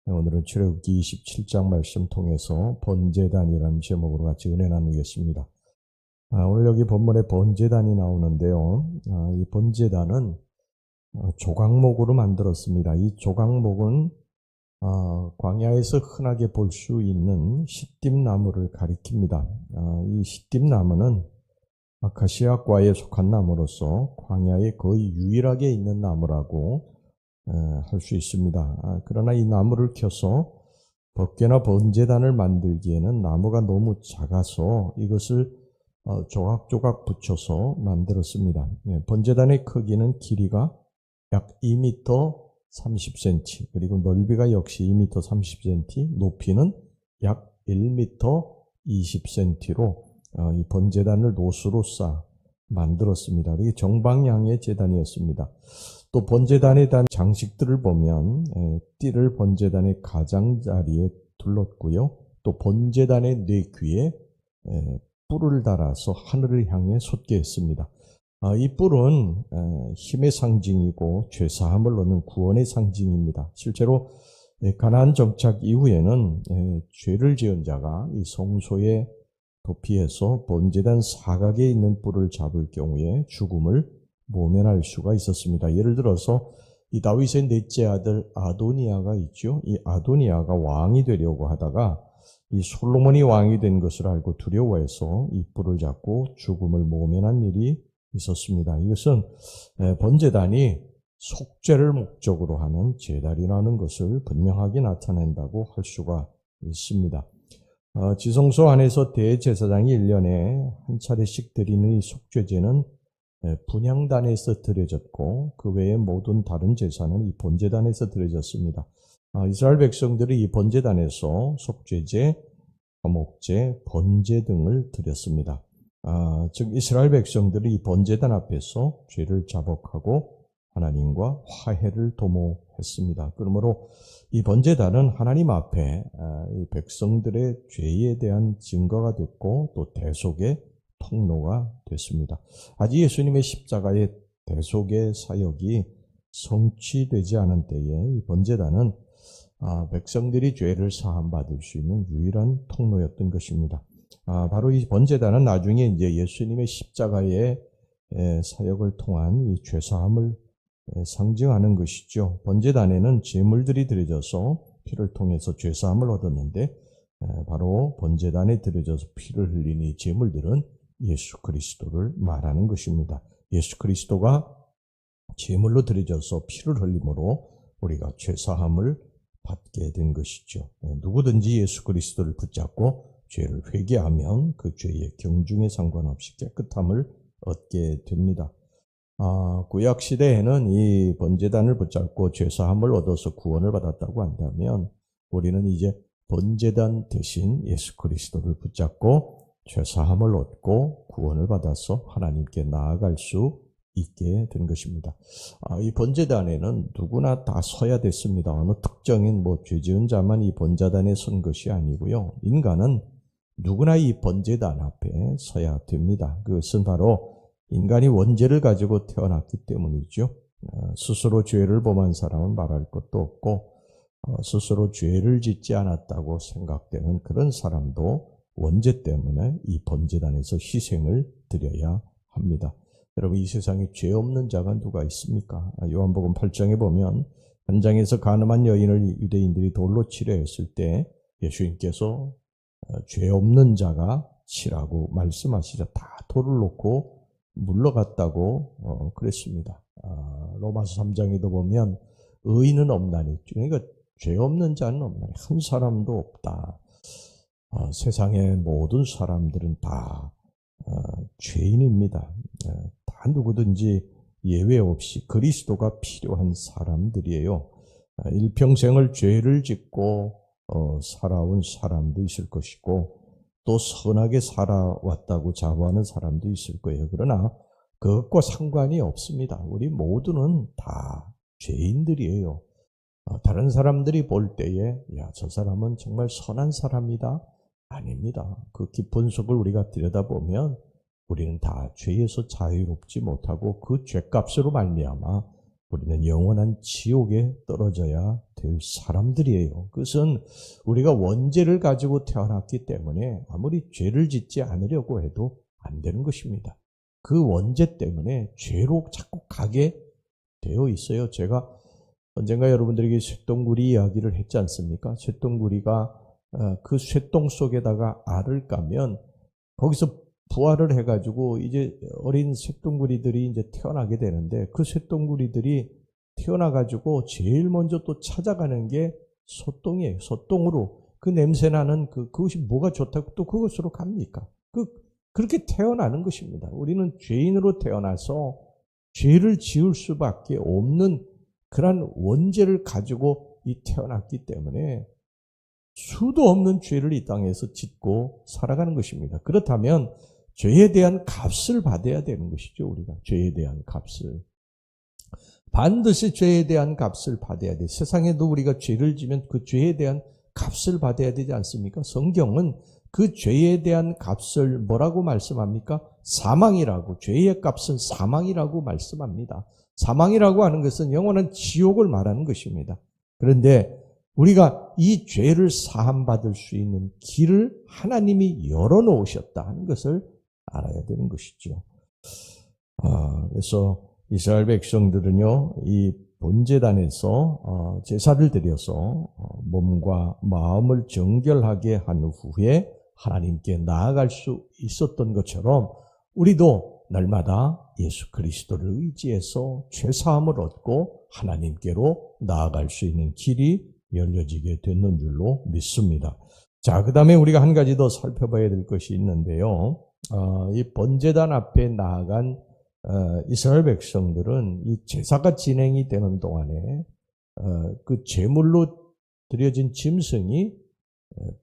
오늘은 출애굽기 27장 말씀 통해서 번제단이라는 제목으로 같이 은혜 나누겠습니다. 오늘 여기 본문에 번제단이 나오는데요. 이 번제단은 조각목으로 만들었습니다. 이 조각목은 광야에서 흔하게 볼 수 있는 시띠나무를 가리킵니다. 이 시띠나무는 아카시아과에 속한 나무로서 광야에 거의 유일하게 있는 나무라고 할 수 있습니다. 그러나 이 나무를 켜서 법궤나 번제단을 만들기에는 나무가 너무 작아서 이것을 조각조각 붙여서 만들었습니다. 번제단의 크기는 길이가 약 2m 30cm, 그리고 넓이가 역시 2m 30cm, 높이는 약 1m 20cm로 이 번제단을 노수로 쌓아 만들었습니다. 이게 정방향의 제단이었습니다. 또 번제단에 대한 장식들을 보면 띠를 번제단의 가장자리에 둘렀고요. 또 번제단의 네 귀에 뿔을 달아서 하늘을 향해 솟게 했습니다. 이 뿔은 힘의 상징이고 죄사함을 얻는 구원의 상징입니다. 실제로 가나안 정착 이후에는 죄를 지은 자가 이 성소에 도피해서 번제단 사각에 있는 뿔을 잡을 경우에 죽음을 모면할 수가 있었습니다. 예를 들어서 이 다윗의 넷째 아들 아도니아가 있죠. 이 아도니아가 왕이 되려고 하다가 이 솔로몬이 왕이 된 것을 알고 두려워해서 이 뿔을 잡고 죽음을 모면한 일이 있었습니다. 이것은 번제단이 속죄를 목적으로 하는 제단이라는 것을 분명하게 나타낸다고 할 수가 있습니다. 지성소 안에서 대제사장이 1년에 한 차례씩 드리는 이 속죄제는 분향단에서 드려졌고 그 외에 모든 다른 제사는 이 번제단에서 드려졌습니다. 이스라엘 백성들이 이 번제단에서 속죄제, 화목제, 번제 등을 드렸습니다. 즉 이스라엘 백성들이 이 번제단 앞에서 죄를 자복하고 하나님과 화해를 도모했습니다. 그러므로 이 번제단은 하나님 앞에 이 백성들의 죄에 대한 증거가 됐고 또 대속의 통로가 됐습니다. 아직 예수님의 십자가의 대속의 사역이 성취되지 않은 때에 이 번제단은 백성들이 죄를 사함받을 수 있는 유일한 통로였던 것입니다. 바로 이 번제단은 나중에 이제 예수님의 십자가의 사역을 통한 이 죄사함을 상징하는 것이죠. 번제단에는 제물들이 드려져서 피를 통해서 죄사함을 얻었는데 바로 번제단에 드려져서 피를 흘린 이 제물들은 예수 그리스도를 말하는 것입니다. 예수 그리스도가 제물로 드려져서 피를 흘림으로 우리가 죄사함을 받게 된 것이죠. 누구든지 예수 그리스도를 붙잡고 죄를 회개하면 그 죄의 경중에 상관없이 깨끗함을 얻게 됩니다. 구약 시대에는 이 번제단을 붙잡고 죄사함을 얻어서 구원을 받았다고 한다면 우리는 이제 번제단 대신 예수 그리스도를 붙잡고 죄사함을 얻고 구원을 받아서 하나님께 나아갈 수 있게 된 것입니다. 이 번제단에는 누구나 다 서야 됐습니다. 어느 특정인 죄 지은 자만 이 번제단에 선 것이 아니고요. 인간은 누구나 이 번제단 앞에 서야 됩니다. 그것은 바로 인간이 원죄를 가지고 태어났기 때문이죠. 스스로 죄를 범한 사람은 말할 것도 없고 스스로 죄를 짓지 않았다고 생각되는 그런 사람도 원죄 때문에 이 번제단에서 희생을 드려야 합니다. 여러분, 이 세상에 죄 없는 자가 누가 있습니까? 요한복음 8장에 보면 현장에서 간음한 여인을 유대인들이 돌로 치려 했을 때 예수님께서 죄 없는 자가 치라고 말씀하시자 다 돌을 놓고 물러갔다고 그랬습니다. 로마서 3장에도 보면 의인은 없나니, 그러니까 죄 없는 자는 없나니 한 사람도 없다. 세상의 모든 사람들은 다 죄인입니다. 다 누구든지 예외 없이 그리스도가 필요한 사람들이에요. 일평생을 죄를 짓고 살아온 사람도 있을 것이고 또 선하게 살아왔다고 자부하는 사람도 있을 거예요. 그러나 그것과 상관이 없습니다. 우리 모두는 다 죄인들이에요. 다른 사람들이 볼 때에 저 사람은 정말 선한 사람이다. 아닙니다. 그 깊은 속을 우리가 들여다보면 우리는 다 죄에서 자유롭지 못하고 그 죄값으로 말미암아 우리는 영원한 지옥에 떨어져야 될 사람들이에요. 그것은 우리가 원죄를 가지고 태어났기 때문에 아무리 죄를 짓지 않으려고 해도 안 되는 것입니다. 그 원죄 때문에 죄로 자꾸 가게 되어 있어요. 제가 언젠가 여러분들에게 쇠똥구리 이야기를 했지 않습니까? 쇠똥구리가 그 쇠똥 속에다가 알을 까면 거기서 부화를 해가지고 이제 어린 쇠똥구리들이 이제 태어나게 되는데 그 쇠똥구리들이 태어나가지고 제일 먼저 또 찾아가는 게 소똥이에요. 소똥으로 그 냄새나는 그것이 뭐가 좋다고 또 그것으로 갑니까? 그렇게 태어나는 것입니다. 우리는 죄인으로 태어나서 죄를 지을 수밖에 없는 그런 원죄를 가지고 태어났기 때문에 수도 없는 죄를 이 땅에서 짓고 살아가는 것입니다. 그렇다면 죄에 대한 값을 받아야 되는 것이죠. 우리가 죄에 대한 값을. 반드시 죄에 대한 값을 받아야 돼. 세상에도 우리가 죄를 지면 그 죄에 대한 값을 받아야 되지 않습니까? 성경은 그 죄에 대한 값을 뭐라고 말씀합니까? 사망이라고. 죄의 값은 사망이라고 말씀합니다. 사망이라고 하는 것은 영원한 지옥을 말하는 것입니다. 그런데 우리가 이 죄를 사함받을 수 있는 길을 하나님이 열어놓으셨다 하는 것을 알아야 되는 것이죠. 그래서 이스라엘 백성들은요, 이 번제단에서 제사를 드려서 몸과 마음을 정결하게 한 후에 하나님께 나아갈 수 있었던 것처럼 우리도 날마다 예수 그리스도를 의지해서 죄사함을 얻고 하나님께로 나아갈 수 있는 길이 열려지게 됐는 줄로 믿습니다. 자, 그 다음에 우리가 한 가지 더 살펴봐야 될 것이 있는데요. 이 번제단 앞에 나아간 이스라엘 백성들은 이 제사가 진행이 되는 동안에 그 제물로 드려진 짐승이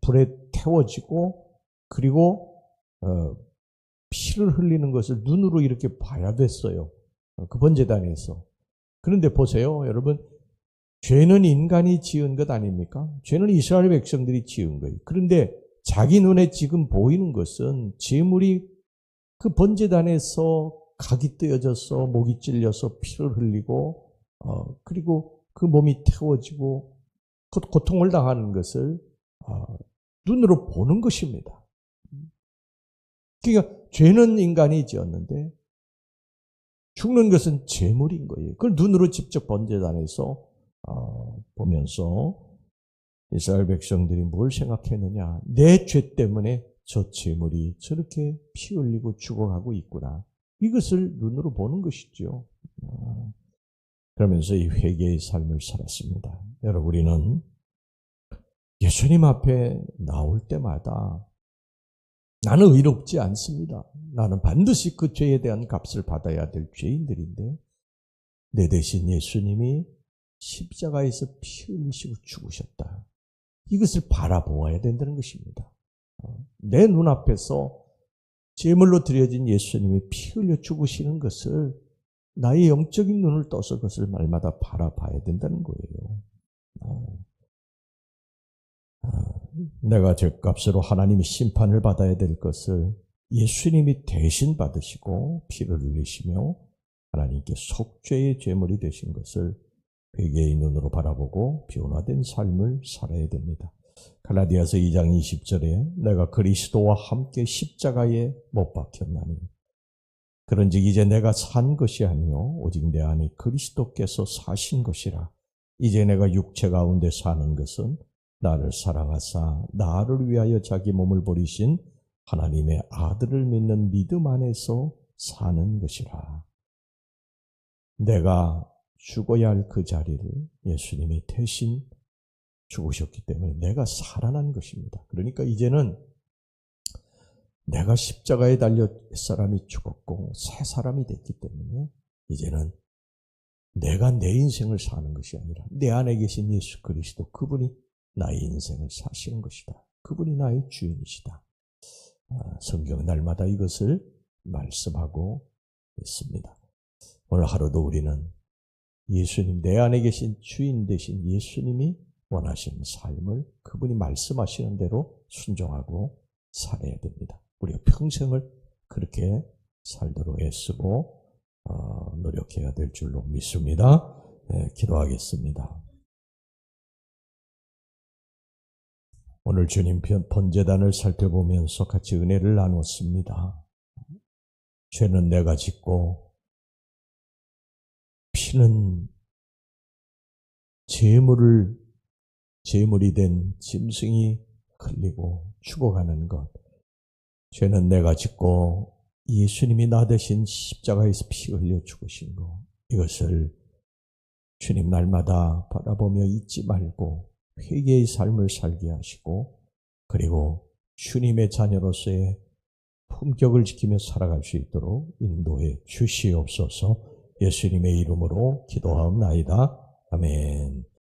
불에 태워지고 그리고 피를 흘리는 것을 눈으로 이렇게 봐야 됐어요. 그 번제단에서. 그런데 보세요, 여러분. 죄는 인간이 지은 것 아닙니까? 죄는 이스라엘 백성들이 지은 거예요. 그런데 자기 눈에 지금 보이는 것은 제물이 그 번제단에서 각이 떼어져서 목이 찔려서 피를 흘리고 그리고 그 몸이 태워지고 고통을 당하는 것을 눈으로 보는 것입니다. 그러니까 죄는 인간이 지었는데 죽는 것은 제물인 거예요. 그걸 눈으로 직접 번제단에서 보면서 이스라엘 백성들이 뭘 생각했느냐. 내 죄 때문에 저 제물이 저렇게 피 흘리고 죽어가고 있구나. 이것을 눈으로 보는 것이죠. 그러면서 이 회개의 삶을 살았습니다. 여러분, 우리는 예수님 앞에 나올 때마다 나는 의롭지 않습니다. 나는 반드시 그 죄에 대한 값을 받아야 될 죄인들인데 내 대신 예수님이 십자가에서 피 흘리시고 죽으셨다. 이것을 바라보아야 된다는 것입니다. 내 눈앞에서 제물로 드려진 예수님이 피 흘려 죽으시는 것을 나의 영적인 눈을 떠서 그것을 날마다 바라봐야 된다는 거예요. 내가 죄값으로 하나님이 심판을 받아야 될 것을 예수님이 대신 받으시고 피를 흘리시며 하나님께 속죄의 제물이 되신 것을 회개의 눈으로 바라보고 변화된 삶을 살아야 됩니다. 갈라디아서 2장 20절에 내가 그리스도와 함께 십자가에 못 박혔나니 그런즉 이제 내가 산 것이 아니요 오직 내 안에 그리스도께서 사신 것이라. 이제 내가 육체 가운데 사는 것은 나를 사랑하사 나를 위하여 자기 몸을 버리신 하나님의 아들을 믿는 믿음 안에서 사는 것이라. 내가 죽어야 할 그 자리를 예수님이 대신 죽으셨기 때문에 내가 살아난 것입니다. 그러니까 이제는 내가 십자가에 달려 사람이 죽었고 새 사람이 됐기 때문에 이제는 내가 내 인생을 사는 것이 아니라 내 안에 계신 예수 그리스도, 그분이 나의 인생을 사시는 것이다. 그분이 나의 주인이시다. 성경은 날마다 이것을 말씀하고 있습니다. 오늘 하루도 우리는 예수님, 내 안에 계신 주인 되신 예수님이 원하시는 삶을 그분이 말씀하시는 대로 순종하고 살아야 됩니다. 우리가 평생을 그렇게 살도록 애쓰고 노력해야 될 줄로 믿습니다. 기도하겠습니다. 오늘 주님 번제단을 살펴보면서 같이 은혜를 나눴습니다. 죄는 내가 짓고 피는 제물이 된 짐승이 흘리고 죽어가는 것. 죄는 내가 짓고 예수님이 나 대신 십자가에서 피 흘려 죽으신 것. 이것을 주님 날마다 바라보며 잊지 말고 회개의 삶을 살게 하시고, 그리고 주님의 자녀로서의 품격을 지키며 살아갈 수 있도록 인도해 주시옵소서. 예수님의 이름으로 기도하옵나이다. 아멘.